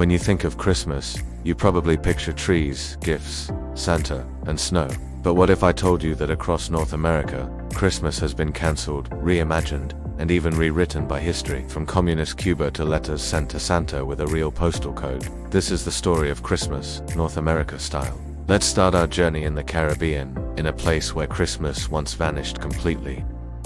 When you think of Christmas, you probably picture trees, gifts, Santa, and snow. But what if I told you that across North America, Christmas has been cancelled, reimagined, and even rewritten by history, from communist Cuba to letters sent to Santa with a real postal code? This is the story of Christmas, North America style. Let's start our journey in the Caribbean, in a place where Christmas once vanished completely.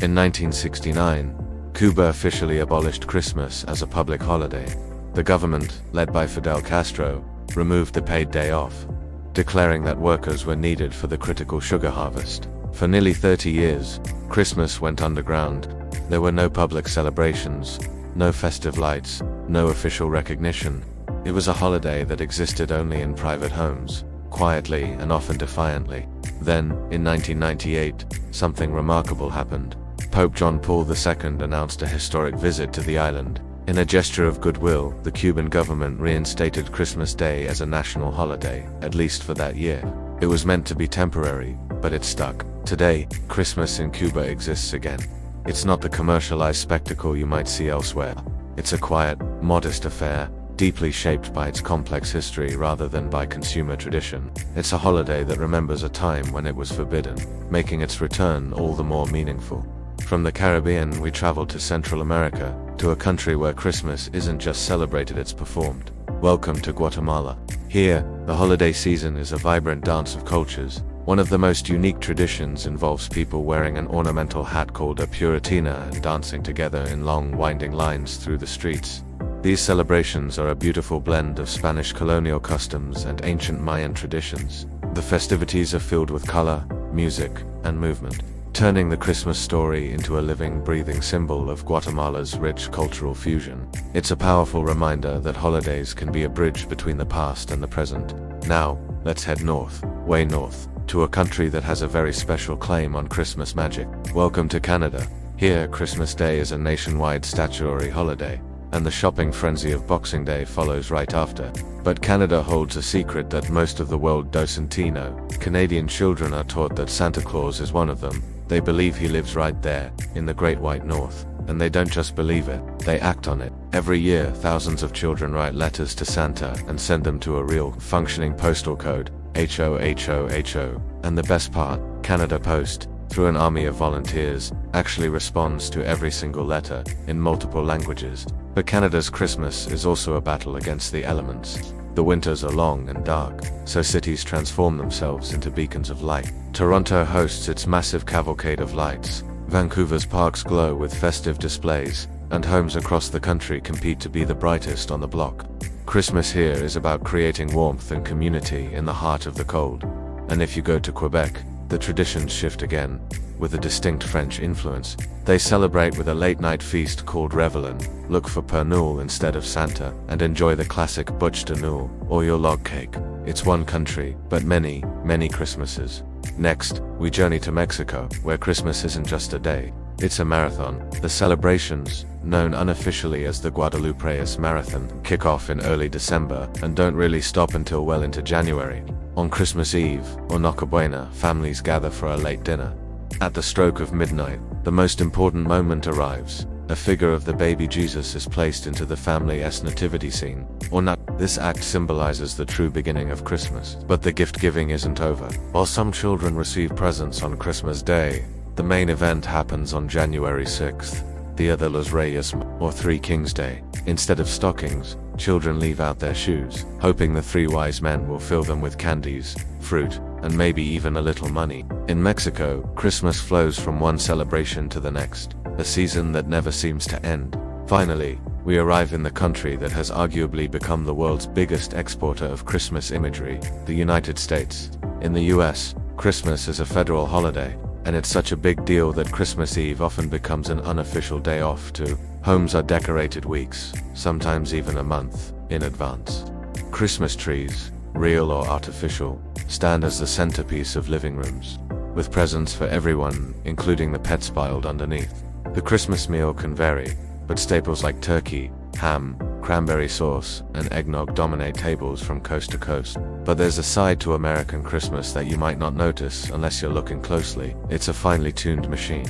In 1969, Cuba officially abolished Christmas as a public holiday. The government, led by Fidel Castro, removed the paid day off, declaring that workers were needed for the critical sugar harvest. For nearly 30 years, Christmas went underground. There were no public celebrations, no festive lights, no official recognition. It was a holiday that existed only in private homes, quietly and often defiantly. Then, in 1998, something remarkable happened. Pope John Paul II announced a historic visit to the island. In a gesture of goodwill, the Cuban government reinstated Christmas Day as a national holiday, at least for that year. It was meant to be temporary, but it stuck. Today, Christmas in Cuba exists again. It's not the commercialized spectacle you might see elsewhere. It's a quiet, modest affair, deeply shaped by its complex history rather than by consumer tradition. It's a holiday that remembers a time when it was forbidden, making its return all the more meaningful. From the Caribbean, we traveled to Central America, to a country where Christmas isn't just celebrated, it's performed. Welcome to Guatemala. Here, the holiday season is a vibrant dance of cultures. One of the most unique traditions involves people wearing an ornamental hat called a puratina and dancing together in long, winding lines through the streets. These celebrations are a beautiful blend of Spanish colonial customs and ancient Mayan traditions. The festivities are filled with color, music, and movement, turning the Christmas story into a living, breathing symbol of Guatemala's rich cultural fusion. It's a powerful reminder that holidays can be a bridge between the past and the present. Now, let's head north, way north, to a country that has a very special claim on Christmas magic. Welcome to Canada. Here, Christmas Day is a nationwide statutory holiday, and the shopping frenzy of Boxing Day follows right after. But Canada holds a secret that most of the world doesn't know. Canadian children are taught that Santa Claus is one of them. They believe he lives right there, in the Great White North. And they don't just believe it, they act on it. Every year, thousands of children write letters to Santa and send them to a real, functioning postal code, HOHOHO. And the best part, Canada Post, through an army of volunteers, actually responds to every single letter, in multiple languages. But Canada's Christmas is also a battle against the elements. The winters are long and dark, so cities transform themselves into beacons of light. Toronto hosts its massive cavalcade of lights. Vancouver's parks glow with festive displays, and homes across the country compete to be the brightest on the block. Christmas here is about creating warmth and community in the heart of the cold. And if you go to Quebec, the traditions shift again, with a distinct French influence. They celebrate with a late-night feast called Réveillon, look for Père Noël instead of Santa, and enjoy the classic bûche de Noël, or your log cake. It's one country, but many, many Christmases. Next, we journey to Mexico, where Christmas isn't just a day, it's a marathon. The celebrations, known unofficially as the Guadalupeus Marathon, kick off in early December and don't really stop until well into January. On Christmas Eve, or Nochebuena, families gather for a late dinner. At the stroke of midnight, the most important moment arrives. A figure of the baby Jesus is placed into the family's nativity scene, or not. This act symbolizes the true beginning of Christmas. But the gift-giving isn't over. While some children receive presents on Christmas Day, the main event happens on January 6th, Dia de los Reyes, or Three Kings Day. Instead of stockings, children leave out their shoes, hoping the three wise men will fill them with candies, fruit, and maybe even a little money. In Mexico, Christmas flows from one celebration to the next, a season that never seems to end. Finally, we arrive in the country that has arguably become the world's biggest exporter of Christmas imagery, the United States. In the US, Christmas is a federal holiday, and it's such a big deal that Christmas Eve often becomes an unofficial day off too. Homes are decorated weeks, sometimes even a month, in advance. Christmas trees, real or artificial, stand as the centerpiece of living rooms, with presents for everyone, including the pets piled underneath. The Christmas meal can vary, but staples like turkey, ham, cranberry sauce, and eggnog dominate tables from coast to coast. But there's a side to American Christmas that you might not notice unless you're looking closely. It's a finely tuned machine.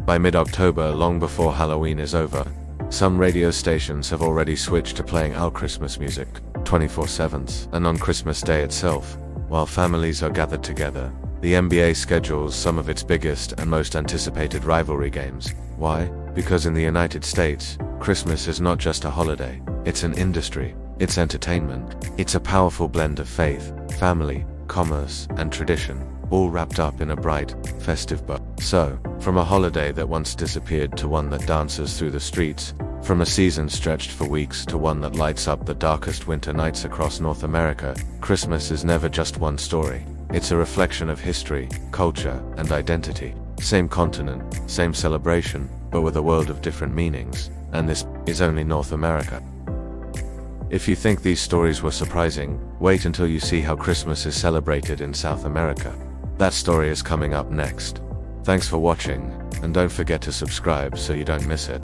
By mid-October, long before Halloween is over, some radio stations have already switched to playing our Christmas music. 24/7, and on Christmas Day itself, while families are gathered together, the NBA schedules some of its biggest and most anticipated rivalry games. Why? Because in the United States, Christmas is not just a holiday, it's an industry, it's entertainment, it's a powerful blend of faith, family, commerce, and tradition, all wrapped up in a bright, festive bow. So, from a holiday that once disappeared to one that dances through the streets, from a season stretched for weeks to one that lights up the darkest winter nights across North America, Christmas is never just one story. It's a reflection of history, culture, and identity. Same continent, same celebration, but with a world of different meanings, and this is only North America. If you think these stories were surprising, wait until you see how Christmas is celebrated in South America. That story is coming up next. Thanks for watching, and don't forget to subscribe so you don't miss it.